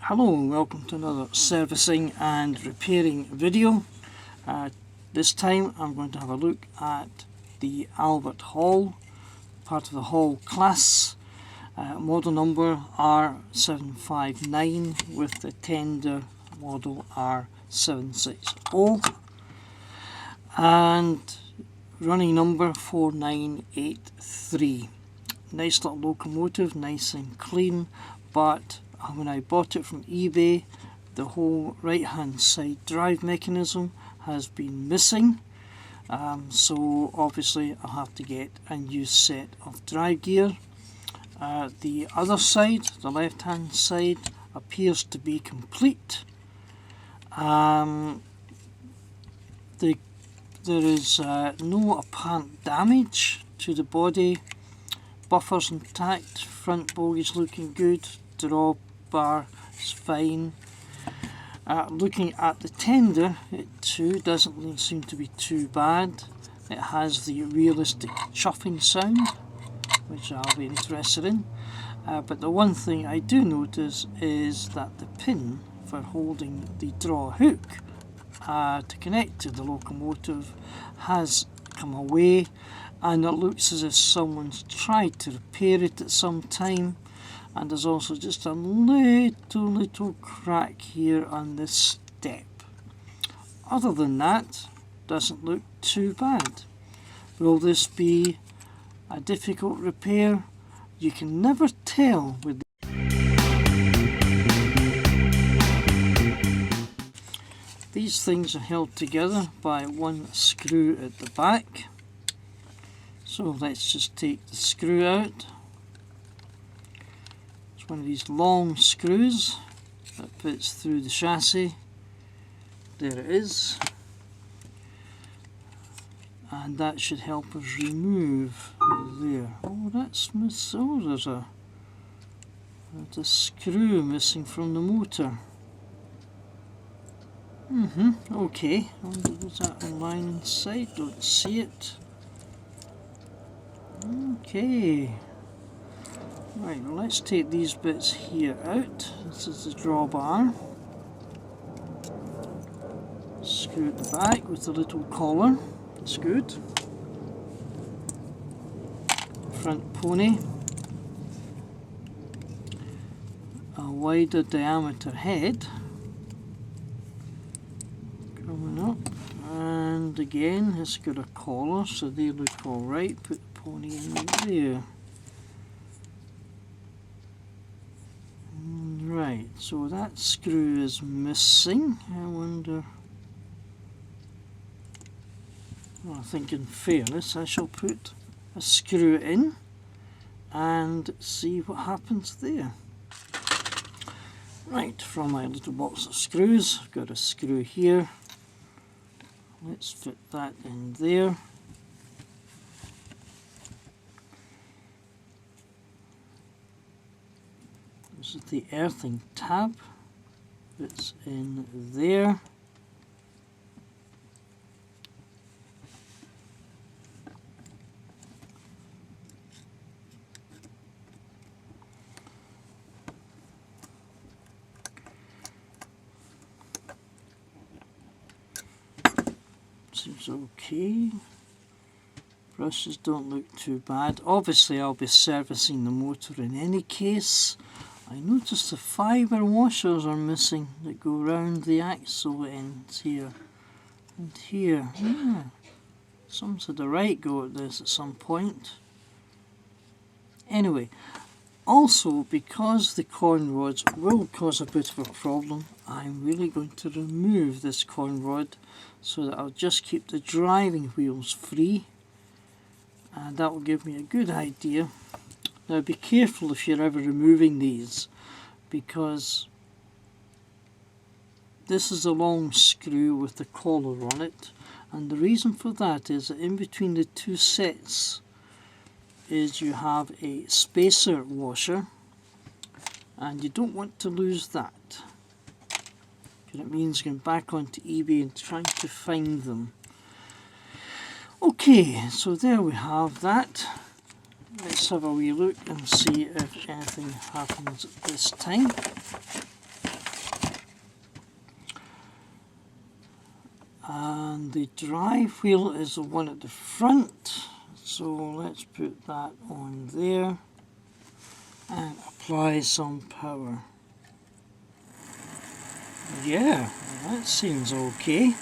Hello and welcome to another servicing and repairing video. This time I'm going to have a look at the Albert Hall, part of the Hall class, model number R759 with the tender model R760 and running number 4983. Nice little locomotive, nice and clean, but when I bought it from eBay, the whole right hand side drive mechanism has been missing, so obviously I'll have to get a new set of drive gear. The other side, the left hand side, appears to be complete. There is no apparent damage to the body, buffers intact, front bogies looking good, drawbar is fine. Looking at the tender, it too doesn't seem to be too bad. It has the realistic chuffing sound, which I'll be interested in. But the one thing I do notice is that the pin for holding the draw hook to connect to the locomotive has come away, and it looks as if someone's tried to repair it at some time. And there's also just a little crack here on this step. Other than that, doesn't look too bad. Will this be a difficult repair? You can never tell with these things are held together by one screw at the back. So let's just take the screw out. One of these long screws that fits through the chassis. There it is, and that should help us remove there. Oh, that's miss. Oh, there's a screw missing from the motor. Okay, I wonder was that on line inside? Don't see it. Okay. Right, well, let's take these bits here out. This is the drawbar. Screw at the back with the little collar. That's good. Front pony. A wider diameter head. Coming up. And again, it's got a collar, so they look alright. Put the pony in there. Right, so that screw is missing. I wonder. Well, I think in fairness I shall put a screw in and see what happens there. Right, from my little box of screws, I've got a screw here. Let's fit that in there. This is the earthing tab. It's in there. Seems okay. Brushes don't look too bad. Obviously I'll be servicing the motor in any case. I noticed the fibre washers are missing that go round the axle ends here and here. Yeah. Someone's had a right go at this at some point. Anyway, also because the coin rods will cause a bit of a problem, I'm really going to remove this coin rod so that I'll just keep the driving wheels free, and that will give me a good idea. Now be careful if you're ever removing these, because this is a long screw with the collar on it, and the reason for that is that in between the two sets is you have a spacer washer, and you don't want to lose that, because it means going back onto eBay and trying to find them. Okay, so there we have that. Let's have a wee look and see if anything happens at this time. and the drive wheel is the one at the front, so let's put that on there and apply some power. Yeah, that seems okay.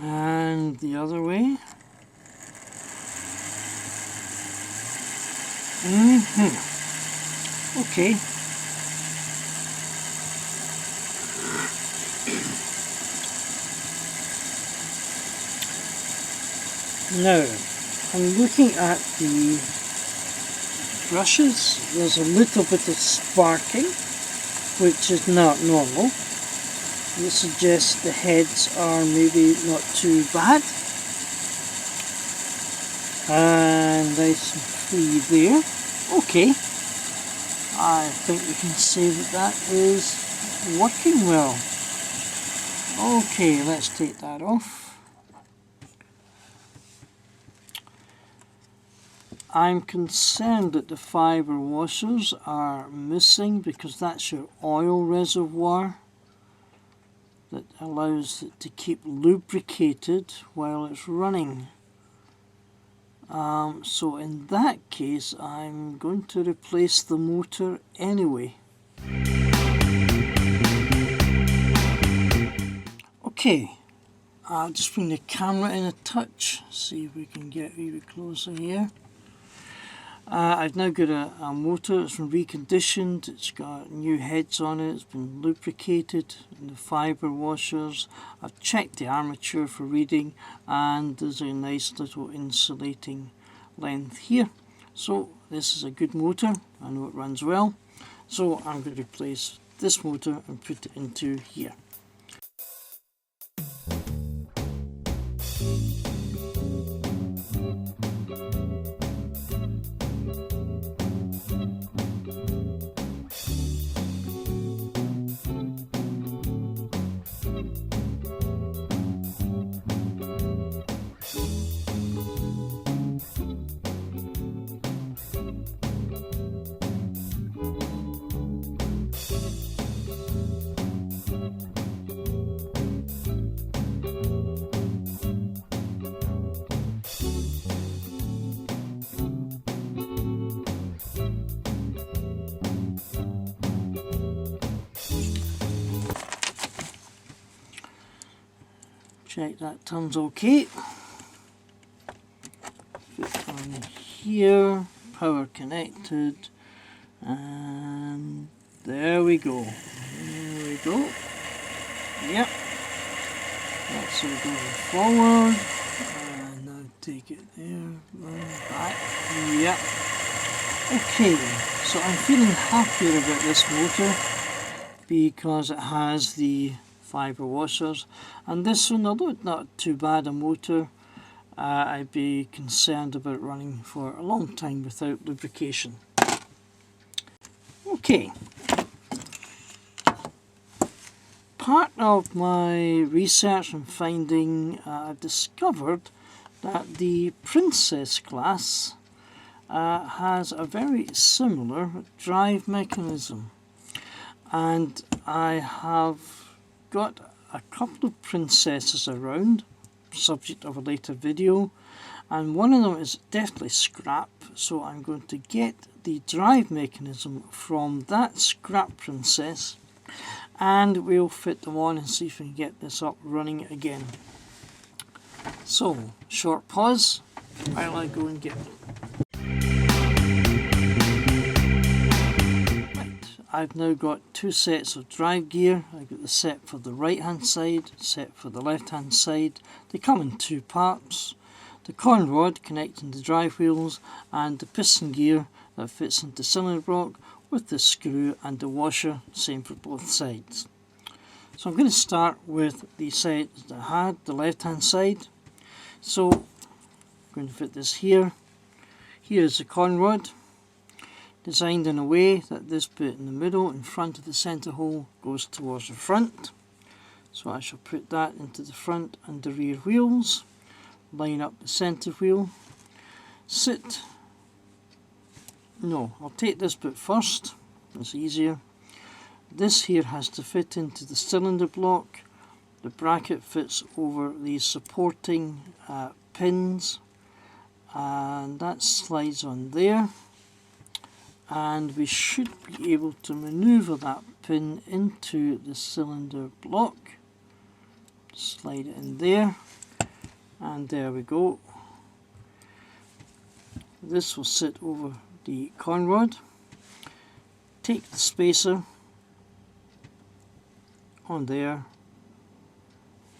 And the other way. Okay. Now, I'm looking at the brushes. There's a little bit of sparking, which is not normal. This suggests the heads are maybe not too bad. And nice and free there. Okay. I think we can say that that is working well. Okay, let's take that off. I'm concerned that the fibre washers are missing because that's your oil reservoir that allows it to keep lubricated while it's running. So in that case, I'm going to replace the motor anyway. Okay, I'll just bring the camera in a touch, see if we can get a wee bit closer here. I've now got a motor. It's been reconditioned, it's got new heads on it, it's been lubricated in the fibre washers. I've checked the armature for reading, and there's a nice little insulating length here. So this is a good motor, I know it runs well. So I'm going to replace this motor and put it into here. Check that turns okay. Put on here, power connected, and there we go. There we go. Yep. That's all going forward. And now take it there, back. Yep. Okay, so I'm feeling happier about this motor because it has the fibre washers, and this one, although it's not too bad a motor, I'd be concerned about running for a long time without lubrication. Okay, part of my research and finding, I've discovered that the Princess class has a very similar drive mechanism, and I have got a couple of Princesses around, subject of a later video, and one of them is definitely scrap, so I'm going to get the drive mechanism from that scrap Princess and we'll fit them on and see if we can get this up running again. So, short pause while I go and get them. I've now got two sets of drive gear. I've got the set for the right hand side, set for the left hand side. They come in two parts. The con rod connecting the drive wheels and the piston gear that fits into cylinder block with the screw and the washer, same for both sides. So I'm going to start with the side that I had, the left hand side. So I'm going to fit this here. Here is the con rod, designed in a way that this bit in the middle in front of the centre hole goes towards the front. So I shall put that into the front and the rear wheels, line up the centre wheel, I'll take this bit first, it's easier. This here has to fit into the cylinder block. The bracket fits over these supporting pins, and that slides on there, and we should be able to maneuver that pin into the cylinder block. Slide it in there, and there we go. This will sit over the con rod. Take the spacer on there,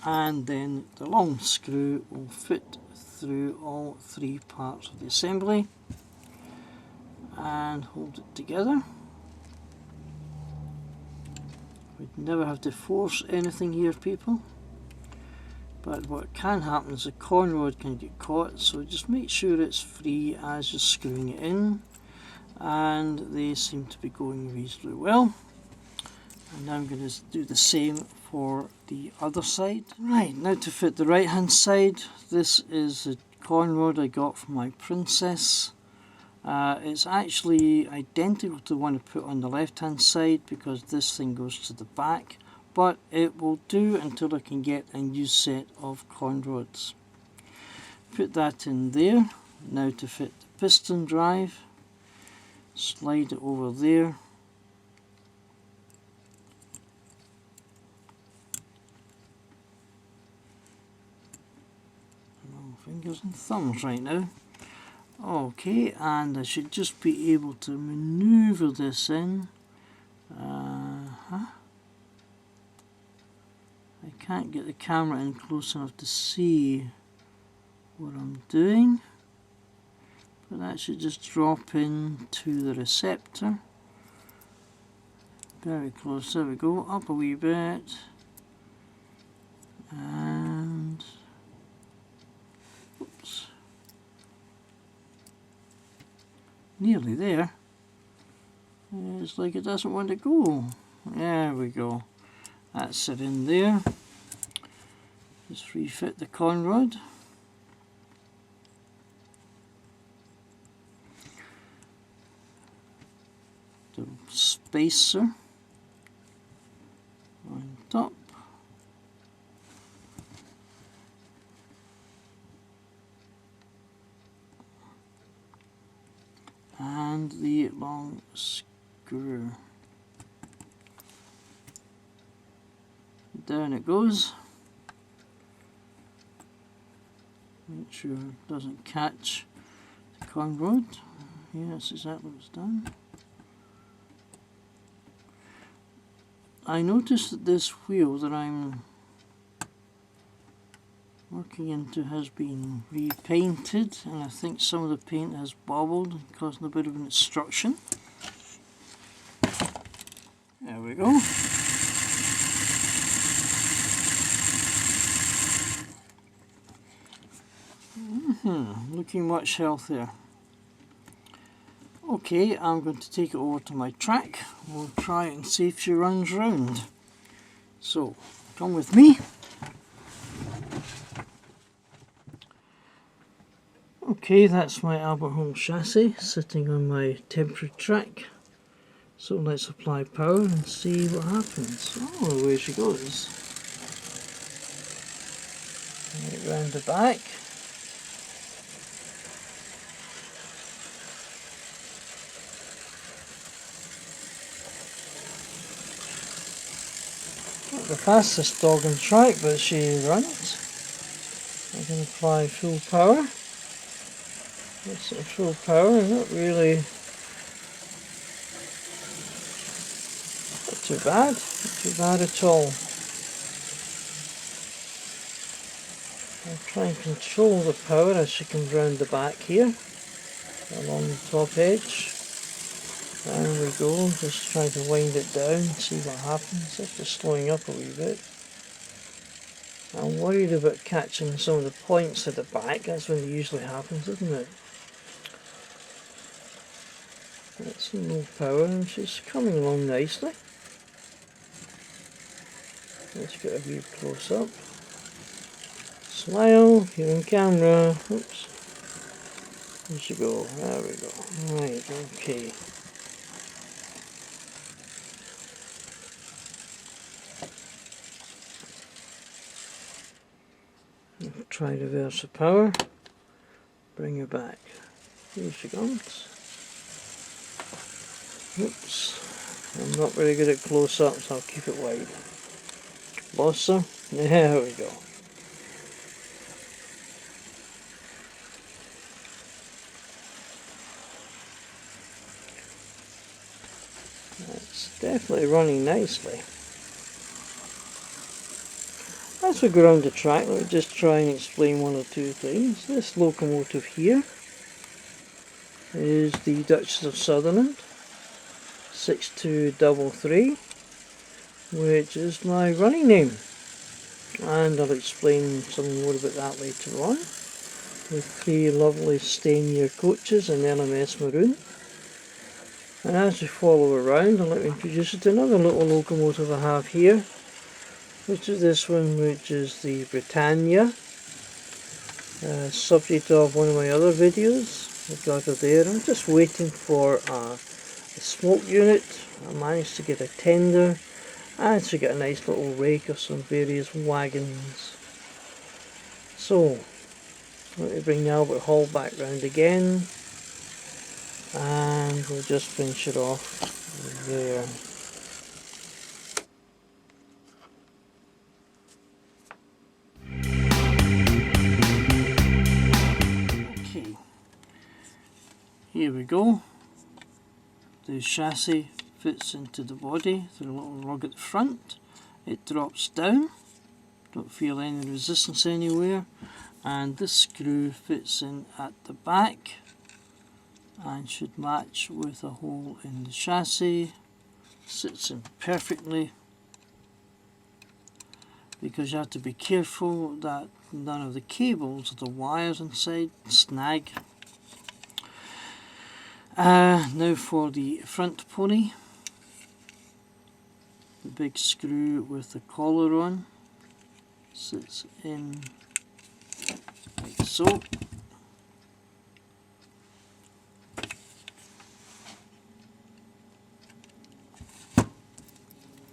and then the long screw will fit through all three parts of the assembly and hold it together. We'd never have to force anything here, people, but what can happen is the con rod can get caught, so just make sure it's free as you're screwing it in, and they seem to be going reasonably well. And now I'm going to do the same for the other side. Right, now to fit the right hand side, this is a con rod I got from my princess. It's actually identical to the one I put on the left hand side because this thing goes to the back, but it will do until I can get a new set of con rods. Put that in there. Now to fit the piston drive, slide it over there. Fingers and thumbs right now. Okay, and I should just be able to maneuver this in. I can't get the camera in close enough to see what I'm doing, but that should just drop in to the receptor. Very close, there we go, up a wee bit, and oops, nearly there. It's like it doesn't want to go. There we go. That's it in there. Just refit the con rod. The spacer on top. And the long screw. Down it goes. Make sure it doesn't catch the con rod. Yeah, that's exactly what's done. I noticed that this wheel that I'm working into has been repainted, and I think some of the paint has bobbled, causing a bit of an obstruction. There we go. Looking much healthier. Okay, I'm going to take it over to my track. We'll try it and see if she runs round. So, come with me. Okay, that's my Albert Home chassis sitting on my temporary track. So let's apply power and see what happens. Oh, away she goes. Right round the back. Not the fastest dog on track, but she runs. I can apply full power. That's at full power, not really, not too bad at all. I'll try and control the power as she comes round the back here, along the top edge. There we go, just try to wind it down, see what happens. It's just slowing up a wee bit. I'm worried about catching some of the points at the back. That's when it usually happens, isn't it? That's no power, and she's coming along nicely. Let's get a view close up. Smile, you're on camera. Oops. There she go. There we go. Right, okay. Try reverse the power, bring her back. Here she comes. Oops, I'm not very good at close-ups, so I'll keep it wide. Lost her? There we go. That's definitely running nicely. As we go around the track, let me just try and explain one or two things. This locomotive here is the Duchess of Sutherland 6233, which is my running name, and I'll explain some more about that later on, with 3 lovely Staynier coaches in LMS Maroon. And as we follow around, I'll let me introduce you to another little locomotive I have here, which is this one, which is the Britannia, subject of one of my other videos. I've got her there. I'm just waiting for a smoke unit. I managed to get a tender and to get a nice little rake of some various wagons. So let me bring the Albert Hall back round again, and we'll just finish it off there. Okay, here we go. The chassis fits into the body through a little rug at the front. It drops down, don't feel any resistance anywhere, and this screw fits in at the back and should match with a hole in the chassis. Sits in perfectly, because you have to be careful that none of the cables or the wires inside snag. Now for the front pony. The big screw with the collar on sits in like so.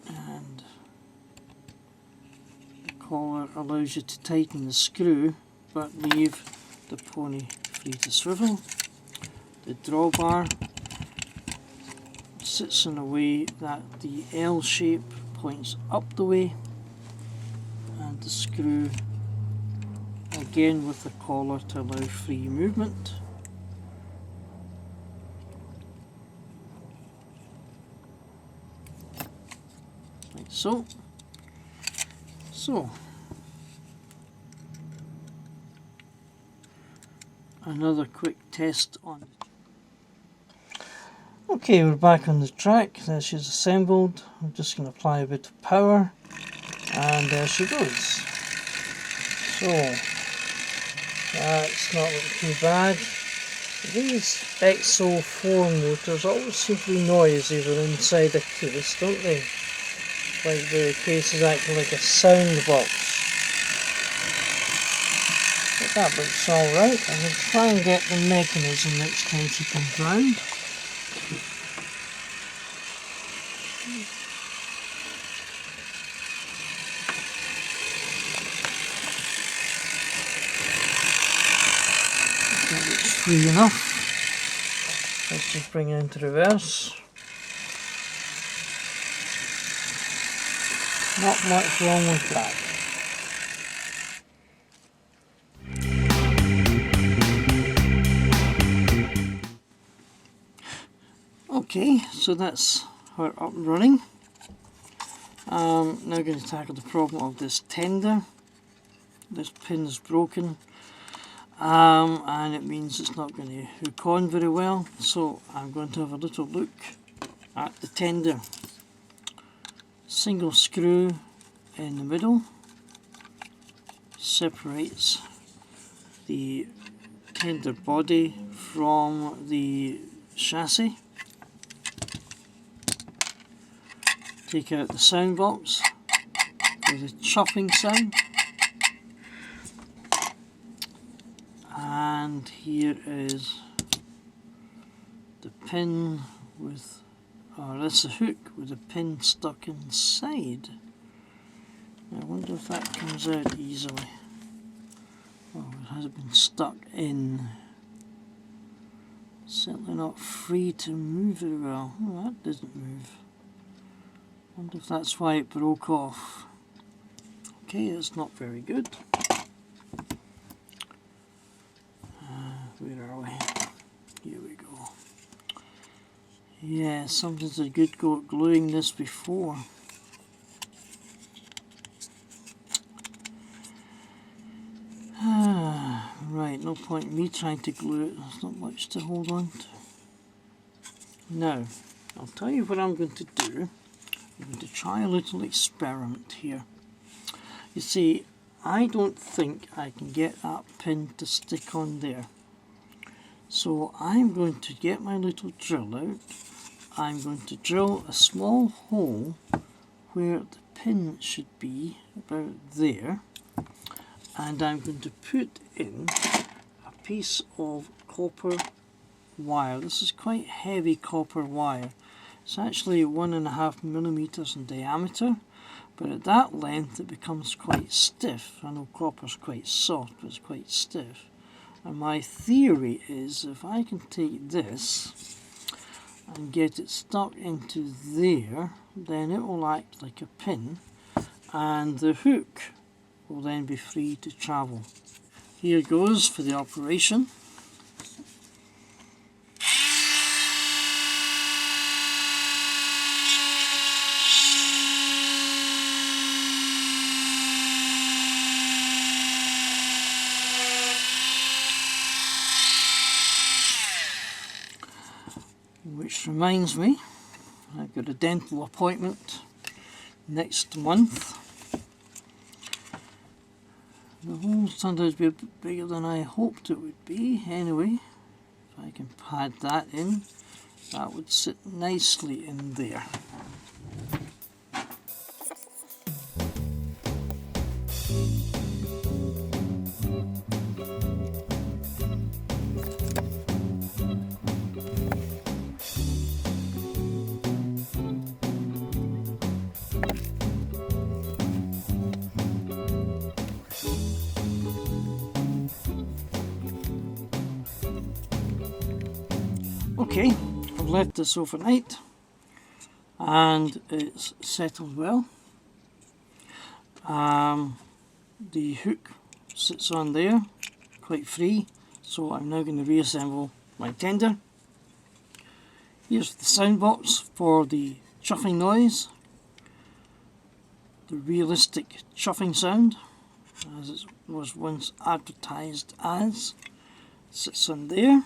And the collar allows you to tighten the screw but leave the pony free to swivel. The drawbar sits in a way that the L shape points up the way, and the screw again with the collar to allow free movement. Like so. So another quick test on it. Okay, we're back on the track. There she's assembled. I'm just going to apply a bit of power, and there she goes. So that's not looking too bad. These XO4 motors always seem to be noisy when inside a case, don't they? Like the case is acting like a sound box. But that looks alright. I will try and get the mechanism next time she comes round. That looks free enough. Let's just bring it into reverse. Not much wrong with that. Okay, so that's her up and running. Now going to tackle the problem of this tender. This pin is broken, and it means it's not going to hook on very well, so I'm going to have a little look at the tender. Single screw in the middle separates the tender body from the chassis. Take out the sound box with a chopping sound, and here is the pin with, or that's a hook with a pin stuck inside. I wonder if that comes out easily. Well, it has been stuck in. Certainly not free to move very well. Oh, that doesn't move. Wonder if that's why it broke off. Okay, that's not very good. Where are we? Here we go. Yeah, something's a good go at gluing this before. Right, no point in me trying to glue it. There's not much to hold on to. Now, I'll tell you what I'm going to do. I'm going to try a little experiment here. You see, I don't think I can get that pin to stick on there. So I'm going to get my little drill out. I'm going to drill a small hole where the pin should be, about there. And I'm going to put in a piece of copper wire. This is quite heavy copper wire. It's actually 1.5 millimeters in diameter, but at that length it becomes quite stiff. I know copper's quite soft, but it's quite stiff. And my theory is if I can take this and get it stuck into there, then it will act like a pin, and the hook will then be free to travel. Here goes for the operation. Which reminds me, I've got a dental appointment next month. The holes turned out to be a bit bigger than I hoped it would be. Anyway, if I can pad that in, that would sit nicely in there. Okay, I've left this overnight and it's settled well. The hook sits on there quite free, so I'm now going to reassemble my tender. Here's the sound box for the chuffing noise, the realistic chuffing sound, as it was once advertised as. Sits on there.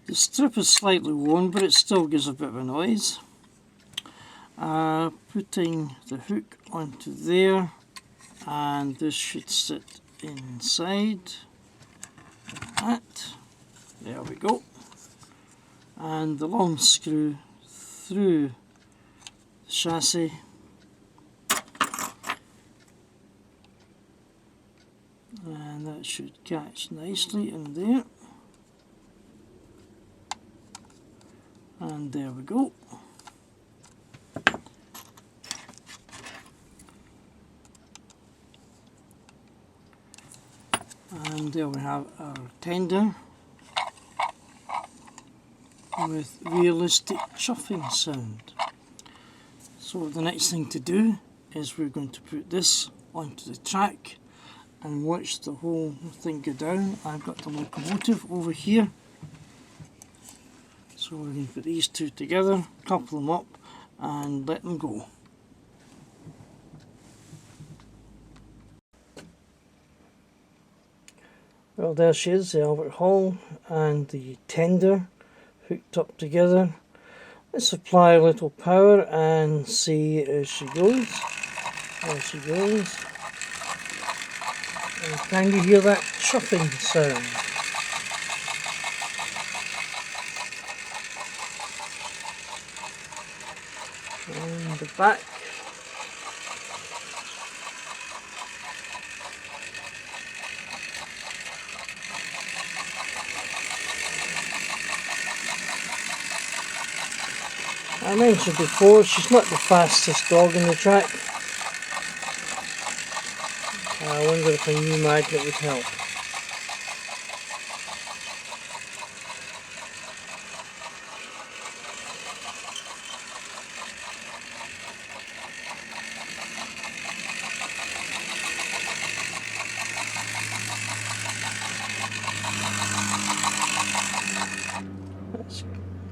The strip is slightly worn, but it still gives a bit of a noise. Putting the hook onto there, and this should sit inside like that. There we go. And the long screw through the chassis. And that should catch nicely in there. And there we go. And there we have our tender with realistic chuffing sound. So the next thing to do is we're going to put this onto the track and watch the whole thing go down. I've got the locomotive over here. So we're going to put these two together, couple them up and let them go. Well, there she is, the Albert Hall and the tender hooked up together. Let's apply a little power and see as she goes. There she goes. And can you hear that chuffing sound? And the back. I mentioned before, she's not the fastest dog in the track. I wonder if a new magnet would help.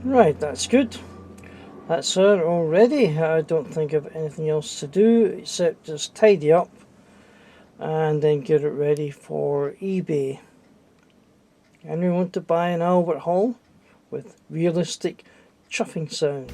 Right, that's good. That's her already. I don't think I've anything else to do except just tidy up and then get it ready for eBay. And we want to buy an Albert Hall with realistic chuffing sound.